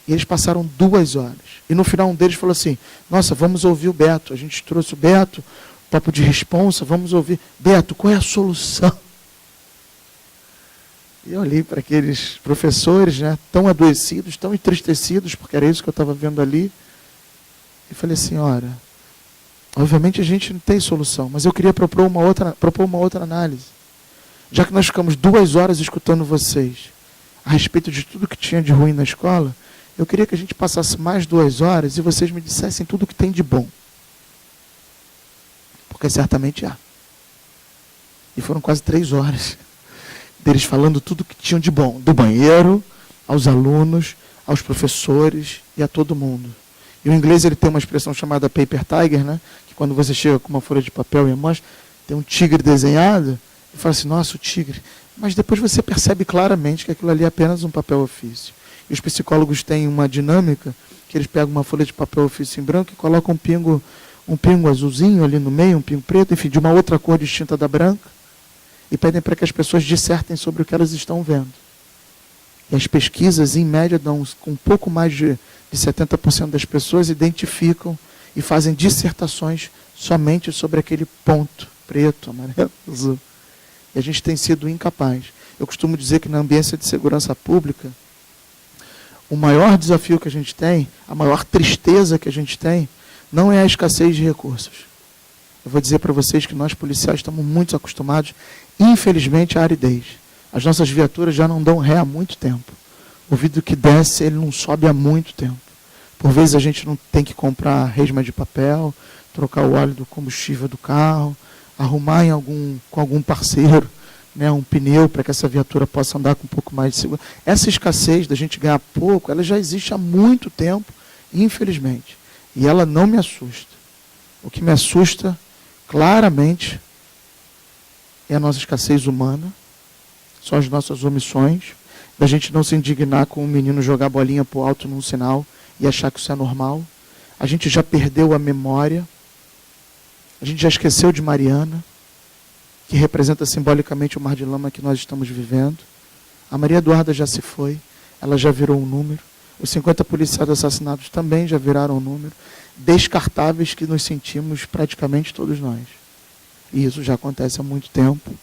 E eles passaram 2 horas. E no final um deles falou assim, nossa, vamos ouvir o Beto. A gente trouxe o Beto, papo de responsa, vamos ouvir. Beto, qual é a solução? E eu olhei para aqueles professores, né, tão adoecidos, tão entristecidos, porque era isso que eu estava vendo ali. E falei assim, ora, obviamente a gente não tem solução, mas eu queria propor uma outra análise. Já que nós ficamos 2 horas escutando vocês a respeito de tudo que tinha de ruim na escola, eu queria que a gente passasse mais 2 horas e vocês me dissessem tudo o que tem de bom. Porque certamente há. E foram quase 3 horas deles falando tudo o que tinham de bom, do banheiro, aos alunos, aos professores e a todo mundo. E o inglês ele tem uma expressão chamada paper tiger, né? Que quando você chega com uma folha de papel e mostra, tem um tigre desenhado, e fala assim, nossa, o tigre. Mas depois você percebe claramente que aquilo ali é apenas um papel ofício. E os psicólogos têm uma dinâmica, que eles pegam uma folha de papel ofício em branco e colocam um pingo azulzinho ali no meio, um pingo preto, enfim, de uma outra cor distinta da branca, e pedem para que as pessoas dissertem sobre o que elas estão vendo. E as pesquisas, em média, dão com um pouco mais de 70% das pessoas identificam e fazem dissertações somente sobre aquele ponto preto, amarelo, azul. E a gente tem sido incapaz. Eu costumo dizer que na ambiência de segurança pública, o maior desafio que a gente tem, a maior tristeza que a gente tem, não é a escassez de recursos. Eu vou dizer para vocês que nós policiais estamos muito acostumados, infelizmente, à aridez. As nossas viaturas já não dão ré há muito tempo. O vidro que desce, ele não sobe há muito tempo. Por vezes a gente não tem que comprar resma de papel, trocar o óleo do combustível do carro, arrumar com algum parceiro, né, um pneu para que essa viatura possa andar com um pouco mais de segurança. Essa escassez da gente ganhar pouco, ela já existe há muito tempo, infelizmente. E ela não me assusta. O que me assusta, claramente, é a nossa escassez humana, são as nossas omissões, da gente não se indignar com um menino jogar bolinha para o alto num sinal e achar que isso é normal. A gente já perdeu a memória, a gente já esqueceu de Mariana, que representa simbolicamente o mar de lama que nós estamos vivendo. A Maria Eduarda já se foi, ela já virou um número. Os 50 policiais assassinados também já viraram um número. Descartáveis que nos sentimos praticamente todos nós. E isso já acontece há muito tempo.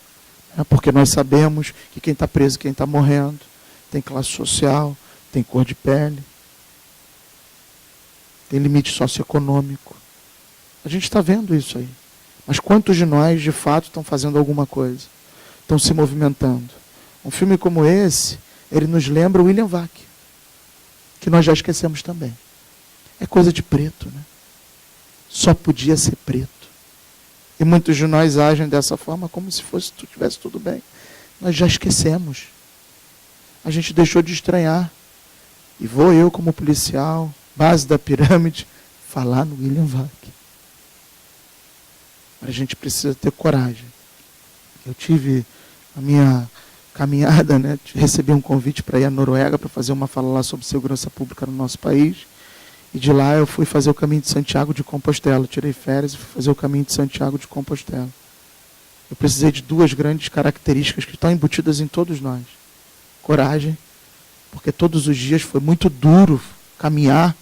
Porque nós sabemos que quem está preso, quem está morrendo, tem classe social, tem cor de pele, tem limite socioeconômico. A gente está vendo isso aí. Mas quantos de nós, de fato, estão fazendo alguma coisa? Estão se movimentando? Um filme como esse, ele nos lembra o William Vac, que nós já esquecemos também. É coisa de preto, né? Só podia ser preto. E muitos de nós agem dessa forma como se tivesse tudo bem. Nós já esquecemos. A gente deixou de estranhar. E vou eu, como policial, base da pirâmide, falar no William Vac. A gente precisa ter coragem. Eu tive a minha caminhada, né? Recebi um convite para ir à Noruega para fazer uma fala lá sobre segurança pública no nosso país. E de lá eu fui fazer o caminho de Santiago de Compostela. Tirei férias e fui fazer o caminho de Santiago de Compostela. Eu precisei de duas grandes características que estão embutidas em todos nós. Coragem, porque todos os dias foi muito duro caminhar,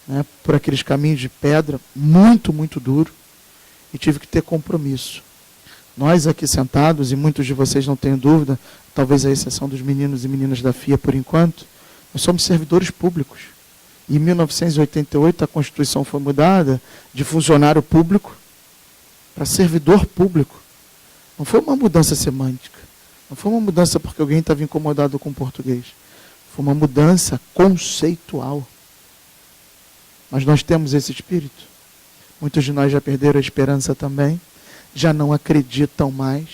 né, por aqueles caminhos de pedra, muito, muito duro. E tive que ter compromisso. Nós aqui sentados, e muitos de vocês não tenham dúvida, talvez a exceção dos meninos e meninas da FIA por enquanto, nós somos servidores públicos. E em 1988 a Constituição foi mudada de funcionário público para servidor público. Não foi uma mudança semântica. Não foi uma mudança porque alguém estava incomodado com o português. Foi uma mudança conceitual. Mas nós temos esse espírito. Muitos de nós já perderam a esperança também, já não acreditam mais.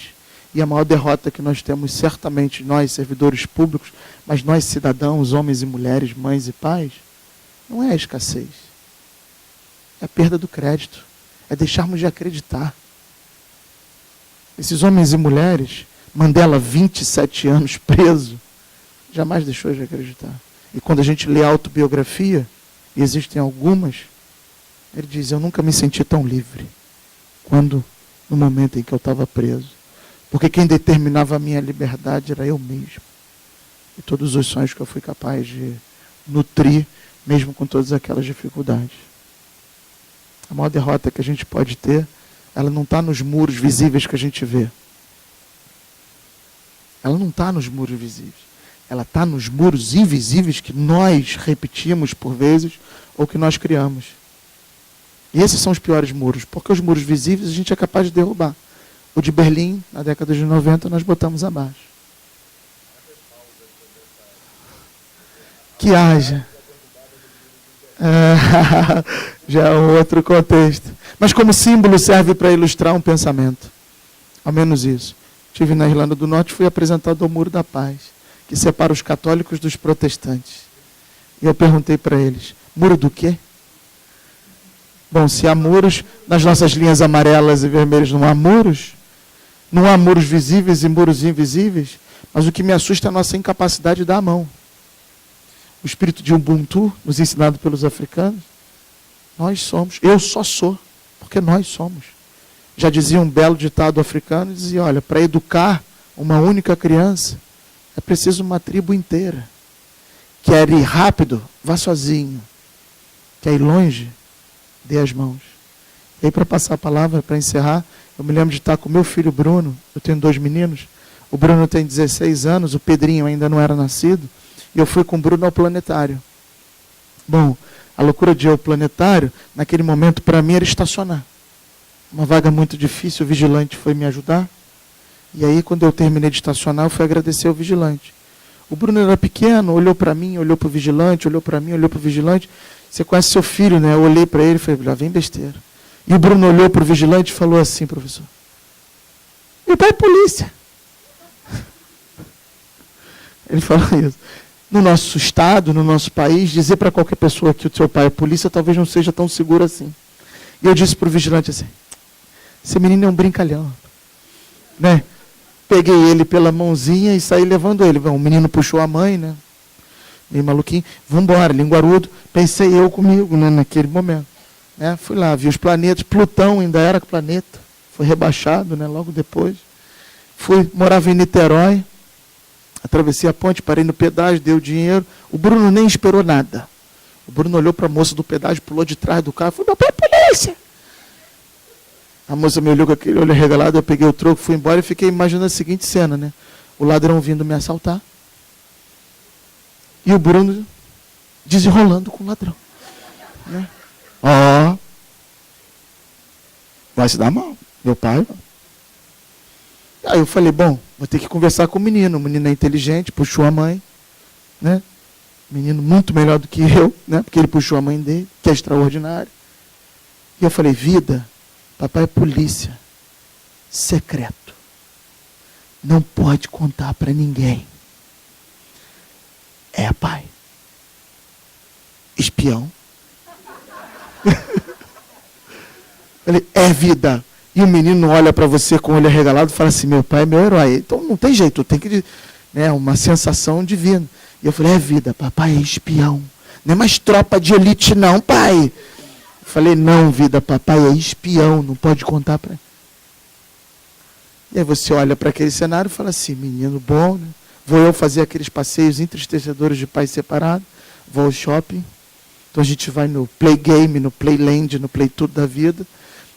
E a maior derrota que nós temos, certamente, nós, servidores públicos, mas nós, cidadãos, homens e mulheres, mães e pais, não é a escassez. É a perda do crédito. É deixarmos de acreditar. Esses homens e mulheres, Mandela, 27 anos preso, jamais deixou de acreditar. E quando a gente lê a autobiografia, e existem algumas, ele diz, eu nunca me senti tão livre quando, no momento em que eu estava preso. Porque quem determinava a minha liberdade era eu mesmo. E todos os sonhos que eu fui capaz de nutrir, mesmo com todas aquelas dificuldades. A maior derrota que a gente pode ter, ela não está nos muros visíveis que a gente vê. Ela não está nos muros visíveis. Ela está nos muros invisíveis que nós repetimos por vezes ou que nós criamos. E esses são os piores muros, porque os muros visíveis a gente é capaz de derrubar. O de Berlim, na década de 90, nós botamos abaixo. Que haja. Já é um outro contexto. Mas como símbolo serve para ilustrar um pensamento. Ao menos isso. Estive na Irlanda do Norte e fui apresentado ao Muro da Paz, que separa os católicos dos protestantes. E eu perguntei para eles, muro do quê? Bom, se há muros, nas nossas linhas amarelas e vermelhas não há muros visíveis e muros invisíveis, mas o que me assusta é a nossa incapacidade de dar a mão. O espírito de Ubuntu, nos ensinado pelos africanos, nós somos, eu só sou, porque nós somos. Já dizia um belo ditado africano, dizia, olha, para educar uma única criança, é preciso uma tribo inteira. Quer ir rápido, vá sozinho. Quer ir longe, dê as mãos. E aí, para passar a palavra, para encerrar, eu me lembro de estar com o meu filho Bruno, eu tenho 2 meninos, o Bruno tem 16 anos, o Pedrinho ainda não era nascido, E eu fui com o Bruno ao planetário. Bom, a loucura de ir ao planetário, naquele momento, para mim, era estacionar. Uma vaga muito difícil, o vigilante foi me ajudar. E aí, quando eu terminei de estacionar, eu fui agradecer ao vigilante. O Bruno era pequeno, olhou para mim, olhou para o vigilante, olhou para mim, olhou para o vigilante. Você conhece seu filho, né? Eu olhei para ele e falei, já vem besteira. E o Bruno olhou para o vigilante e falou assim, professor, meu pai é polícia. Ele falou isso. No nosso estado, no nosso país, dizer para qualquer pessoa que o seu pai é polícia talvez não seja tão seguro assim. E eu disse para o vigilante assim, esse menino é um brincalhão. Né? Peguei ele pela mãozinha e saí levando ele. O menino puxou a mãe, né? Meio maluquinho. Vamos embora, linguarudo. Pensei eu comigo, né, naquele momento. Né? Fui lá, vi os planetas. Plutão ainda era planeta. Foi rebaixado, né, logo depois. Morava em Niterói. Atravessei a ponte, parei no pedágio, dei o dinheiro. O Bruno nem esperou nada. O Bruno olhou para a moça do pedágio, pulou de trás do carro e falou, meu pai é polícia. A moça me olhou com aquele olho arregalado, eu peguei o troco, fui embora e fiquei imaginando a seguinte cena, né? O ladrão vindo me assaltar. E o Bruno desenrolando com o ladrão. Né? Ó. Vai se dar mal. Meu pai. Aí eu falei, bom, vou ter que conversar com o menino. O menino é inteligente, puxou a mãe. Né? Menino muito melhor do que eu, né? Porque ele puxou a mãe dele, que é extraordinário. E eu falei, vida, papai é polícia. Secreto. Não pode contar para ninguém. É, pai. Espião. Falei, é, vida. E o menino olha para você com o olho arregalado e fala assim, meu pai é meu herói. Então não tem jeito, tem que... Né, uma sensação divina. E eu falei, é, vida, papai é espião. Não é mais tropa de elite não, pai. Eu falei, não, vida, papai é espião, não pode contar para... E aí você olha para aquele cenário e fala assim, menino bom, né? Vou eu fazer aqueles passeios entristecedores de pais separados, vou ao shopping, então a gente vai no play game, no playland, no play tudo da vida.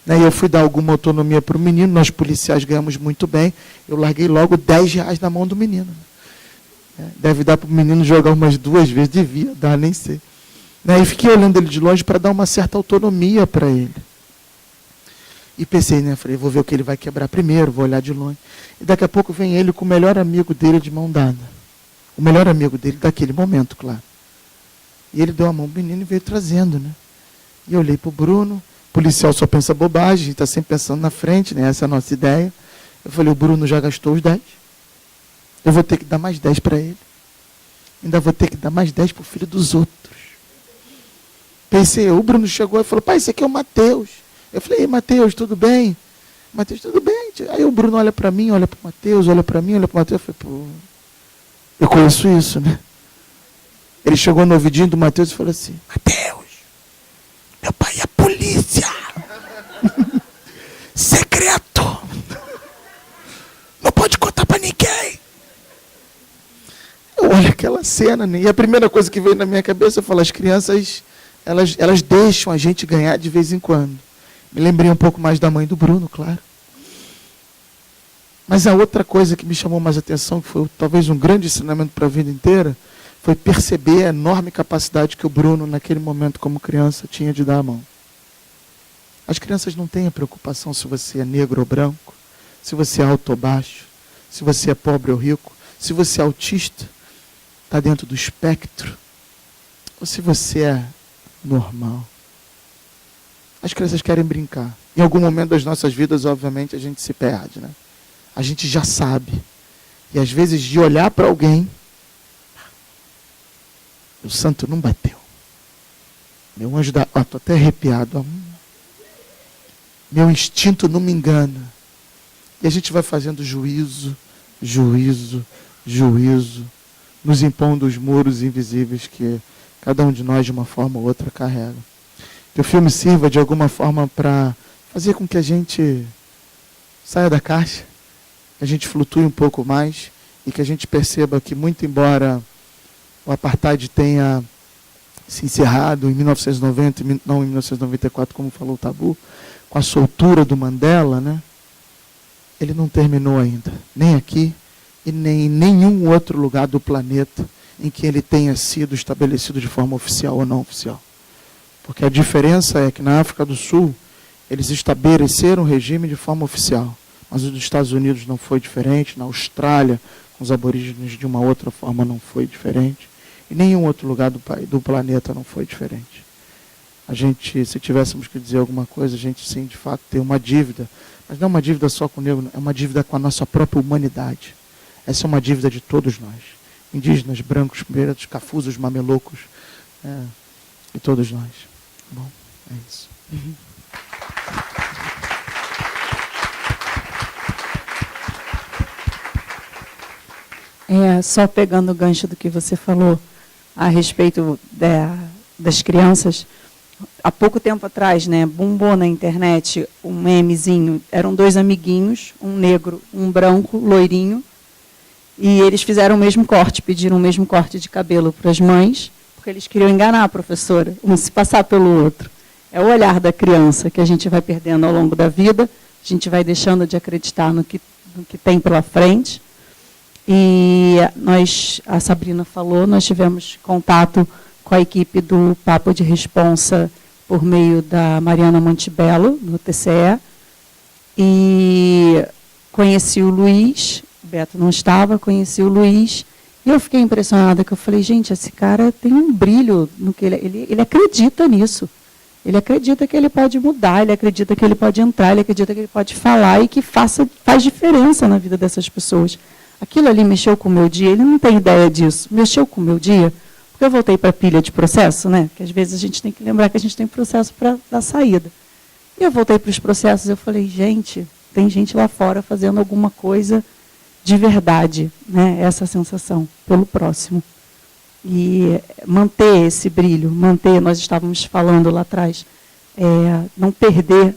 Né? E eu fui dar alguma autonomia para o menino, nós policiais ganhamos muito bem, eu larguei logo R$10 na mão do menino. Deve dar para o menino jogar umas 2 vezes, devia dar, nem sei. Né? E fiquei olhando ele de longe para dar uma certa autonomia para ele. E pensei, né? Falei, vou ver o que ele vai quebrar primeiro, vou olhar de longe. E daqui a pouco vem ele com o melhor amigo dele de mão dada. O melhor amigo dele daquele momento, claro. E ele deu a mão ao menino e veio trazendo, né? E eu olhei para o Bruno, policial só pensa bobagem, a gente está sempre pensando na frente, né? Essa é a nossa ideia. Eu falei, o Bruno já gastou os 10. Eu vou ter que dar mais 10 para ele. Ainda vou ter que dar mais 10 para o filho dos outros. Pensei, o Bruno chegou e falou, pai, esse aqui é o Mateus. Eu falei, ei, Mateus, tudo bem? Mateus, tudo bem? Aí o Bruno olha para mim, olha para o Mateus, olha para mim, olha para o Mateus. Eu falei, pô, eu conheço isso, né? Ele chegou no ouvidinho do Mateus e falou assim, Mateus, meu pai é polícia. Secreto. Não pode contar para ninguém. Eu olho aquela cena, né? E a primeira coisa que veio na minha cabeça, eu falo, as crianças, elas deixam a gente ganhar de vez em quando. Me lembrei um pouco mais da mãe do Bruno, claro. Mas a outra coisa que me chamou mais atenção, que foi talvez um grande ensinamento para a vida inteira, foi perceber a enorme capacidade que o Bruno, naquele momento como criança, tinha de dar a mão. As crianças não têm a preocupação se você é negro ou branco, se você é alto ou baixo, se você é pobre ou rico, se você é autista, está dentro do espectro, ou se você é normal. As crianças querem brincar. Em algum momento das nossas vidas, obviamente, a gente se perde, né? A gente já sabe. E às vezes, de olhar para alguém, o santo não bateu. Meu anjo da... Estou até arrepiado. Meu instinto não me engana. E a gente vai fazendo juízo, nos impondo os muros invisíveis que cada um de nós, de uma forma ou outra, carrega. Que o filme sirva de alguma forma para fazer com que a gente saia da caixa, que a gente flutue um pouco mais e que a gente perceba que, muito embora o apartheid tenha se encerrado em 1990, não em 1994, como falou o Tabu, com a soltura do Mandela, né? Ele não terminou ainda, nem aqui e nem em nenhum outro lugar do planeta. em que ele tenha sido estabelecido de forma oficial ou não oficial. Porque a diferença é que na África do Sul, eles estabeleceram o regime de forma oficial. Mas o dos Estados Unidos não foi diferente, na Austrália, com os aborígenes de uma outra forma não foi diferente. E nenhum outro lugar do planeta não foi diferente. A gente, se tivéssemos que dizer alguma coisa, a gente sim, de fato, tem uma dívida. Mas não é uma dívida só com o negro, é uma dívida com a nossa própria humanidade. Essa é uma dívida de todos nós. Indígenas, brancos, pretos, cafuzos, mamelocos, e todos nós. Bom, é isso. Só pegando o gancho do que você falou a respeito das crianças, há pouco tempo atrás, bombou na internet um memezinho, eram 2 amiguinhos, um negro, um branco, loirinho, e eles fizeram o mesmo corte, pediram o mesmo corte de cabelo para as mães, porque eles queriam enganar a professora, um se passar pelo outro. É o olhar da criança que a gente vai perdendo ao longo da vida, a gente vai deixando de acreditar no que tem pela frente. E a Sabrina falou, nós tivemos contato com a equipe do Papo de Responsa por meio da Mariana Montebello, no TCE, e conheci o Luiz, o Beto não estava, conheci o Luiz, e eu fiquei impressionada, que eu falei, gente, esse cara tem um brilho no que ele acredita nisso. Ele acredita que ele pode mudar, ele acredita que ele pode entrar, ele acredita que ele pode falar e que faz diferença na vida dessas pessoas. Aquilo ali mexeu com o meu dia, ele não tem ideia disso. Mexeu com o meu dia, porque eu voltei para a pilha de processo, que às vezes a gente tem que lembrar que a gente tem processo para dar saída. E eu voltei para os processos, eu falei, gente, tem gente lá fora fazendo alguma coisa de verdade, essa sensação, pelo próximo. E manter esse brilho, nós estávamos falando lá atrás, não perder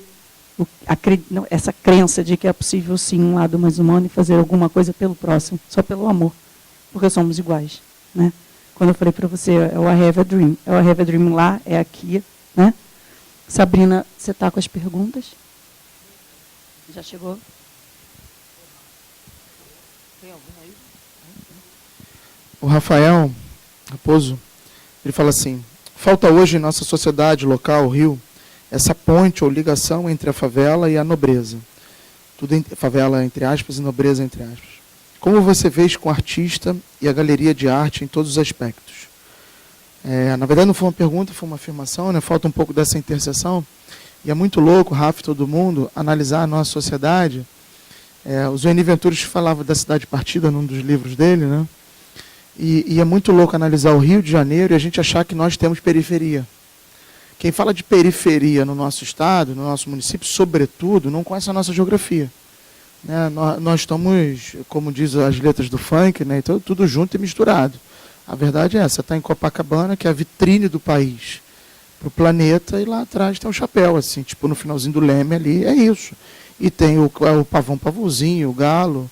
essa crença de que é possível sim um lado mais humano e fazer alguma coisa pelo próximo, só pelo amor, porque somos iguais. Quando eu falei para você, é o I have a dream. É o I have a dream lá, é aqui. Sabrina, você está com as perguntas? Já chegou? Tem alguma aí? O Rafael Raposo, ele fala assim, falta hoje em nossa sociedade local, Rio, essa ponte ou ligação entre a favela e a nobreza. Favela entre aspas e nobreza entre aspas. Como você vê com o artista e a galeria de arte em todos os aspectos? Na verdade não foi uma pergunta, foi uma afirmação, falta um pouco dessa interseção. E é muito louco, Rafa e todo mundo, analisar a nossa sociedade. O Zueni Venturas falava da cidade partida num dos livros dele, E é muito louco analisar o Rio de Janeiro e a gente achar que nós temos periferia. Quem fala de periferia no nosso estado, no nosso município, sobretudo, não conhece a nossa geografia. Nós estamos, como diz as letras do funk, então, tudo junto e misturado. A verdade é essa, você está em Copacabana, que é a vitrine do país, para o planeta, e lá atrás tem um chapéu, assim, tipo no finalzinho do Leme ali, é isso. E tem o pavãozinho, o galo,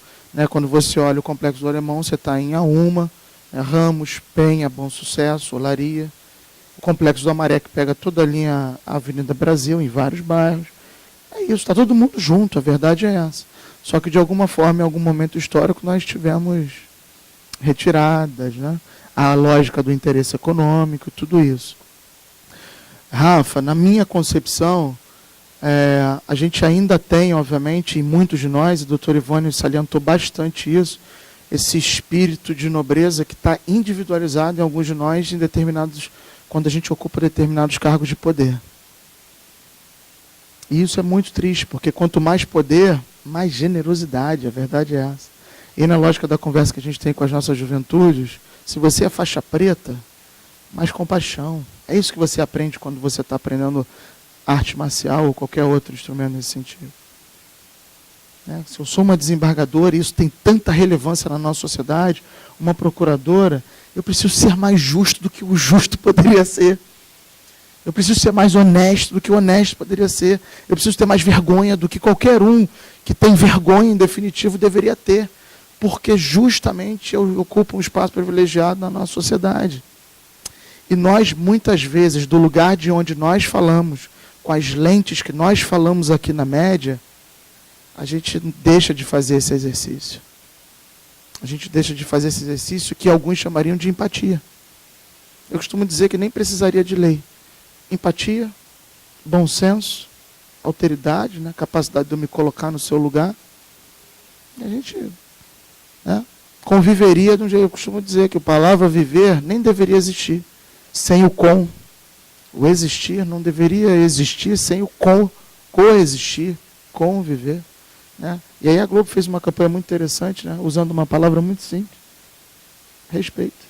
quando você olha o Complexo do Alemão, você está em Auma, Ramos, Penha, Bom Sucesso, Olaria. O Complexo do Amaré, que pega toda a linha Avenida Brasil, em vários bairros. É isso, está todo mundo junto, a verdade é essa. Só que, de alguma forma, em algum momento histórico, nós tivemos retiradas, a lógica do interesse econômico, tudo isso. Rafa, na minha concepção, a gente ainda tem, obviamente, em muitos de nós, e o doutor Ivone salientou bastante isso, esse espírito de nobreza que está individualizado em alguns de nós, em determinados, quando a gente ocupa determinados cargos de poder. E isso é muito triste, porque quanto mais poder, mais generosidade, a verdade é essa. E na lógica da conversa que a gente tem com as nossas juventudes, se você é faixa preta, mais compaixão. É isso que você aprende quando você está aprendendo arte marcial ou qualquer outro instrumento nesse sentido. Se eu sou uma desembargadora e isso tem tanta relevância na nossa sociedade, uma procuradora, eu preciso ser mais justo do que o justo poderia ser. Eu preciso ser mais honesto do que o honesto poderia ser. Eu preciso ter mais vergonha do que qualquer um que tem vergonha, em definitivo, deveria ter. Porque justamente eu ocupo um espaço privilegiado na nossa sociedade. E nós, muitas vezes, do lugar de onde nós falamos, com as lentes que nós falamos aqui na média, a gente deixa de fazer esse exercício. a gente deixa de fazer esse exercício que alguns chamariam de empatia. Eu costumo dizer que nem precisaria de lei. Empatia, bom senso, alteridade, né, capacidade de eu me colocar no seu lugar. E a gente, né, conviveria de um jeito. Eu costumo dizer que a palavra viver nem deveria existir sem o com. O existir não deveria existir sem o coexistir, conviver. Né? E aí a Globo fez uma campanha muito interessante, né, usando uma palavra muito simples. Respeito.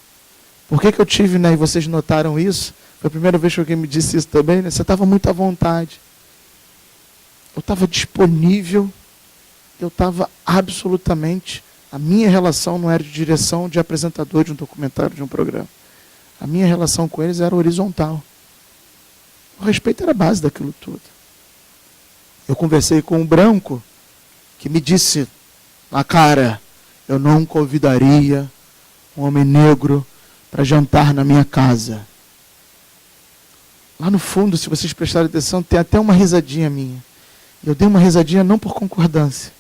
Por que eu tive, né, e vocês notaram isso? Foi a primeira vez que alguém me disse isso também, né? Você estava muito à vontade. Eu estava disponível. Eu estava absolutamente... A minha relação não era de direção, de apresentador de um documentário, de um programa. A minha relação com eles era horizontal. O respeito era a base daquilo tudo. Eu conversei com um branco que me disse na cara: eu não convidaria um homem negro para jantar na minha casa. Lá no fundo, se vocês prestarem atenção, tem até uma risadinha minha. Eu dei uma risadinha não por concordância.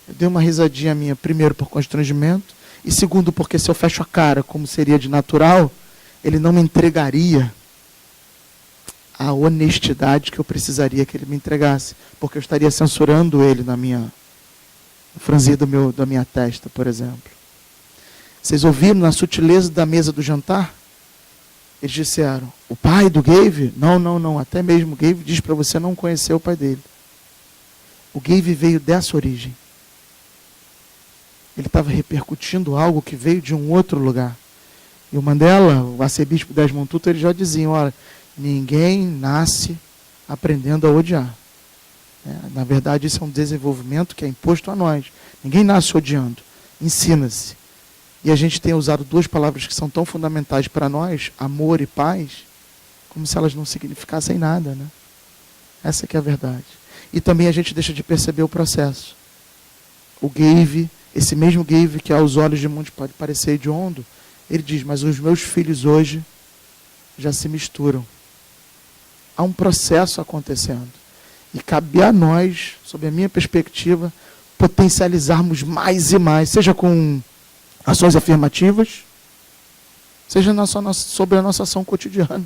Eu dei uma risadinha minha, primeiro, por constrangimento, e segundo, porque se eu fecho a cara, como seria de natural, ele não me entregaria a honestidade que eu precisaria que ele me entregasse, porque eu estaria censurando ele na minha franzir da minha testa, por exemplo. Vocês ouviram na sutileza da mesa do jantar? Eles disseram: o pai do Gave? Não. Até mesmo o Gave diz para você não conhecer o pai dele. O Gave veio dessa origem. Ele estava repercutindo algo que veio de um outro lugar. E o Mandela, o arcebispo Desmond Tutu, ele já dizia: olha, ninguém nasce aprendendo a odiar. Na verdade, isso é um desenvolvimento que é imposto a nós. Ninguém nasce odiando. Ensina-se. E a gente tem usado duas palavras que são tão fundamentais para nós, amor e paz, como se elas não significassem nada, né? Essa que é a verdade. E também a gente deixa de perceber o processo. O Gave, esse mesmo Gave que aos olhos de muitos pode parecer hediondo, ele diz: mas os meus filhos hoje já se misturam. Há um processo acontecendo. E cabe a nós, sob a minha perspectiva, potencializarmos mais e mais, seja com ações afirmativas, seja sobre a nossa ação cotidiana,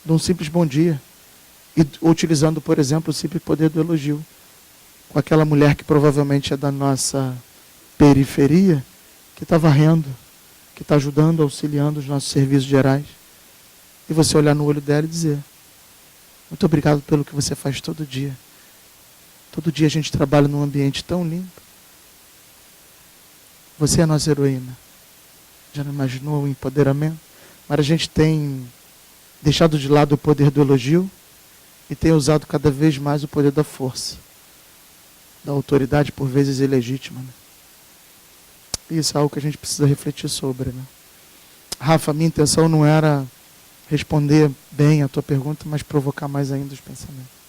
de um simples bom dia, e utilizando, por exemplo, o simples poder do elogio, com aquela mulher que provavelmente é da nossa periferia, que está varrendo, que está ajudando, auxiliando os nossos serviços gerais, e você olhar no olho dela e dizer: muito obrigado pelo que você faz todo dia. Todo dia a gente trabalha num ambiente tão limpo. Você é a nossa heroína. Já não imaginou o empoderamento? Mas a gente tem deixado de lado o poder do elogio e tem usado cada vez mais o poder da força, da autoridade, por vezes ilegítima. Né? Isso é algo que a gente precisa refletir sobre. Né? Rafa, minha intenção não era responder bem a tua pergunta, mas provocar mais ainda os pensamentos.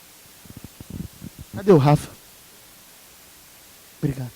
Cadê o Rafa? Obrigado.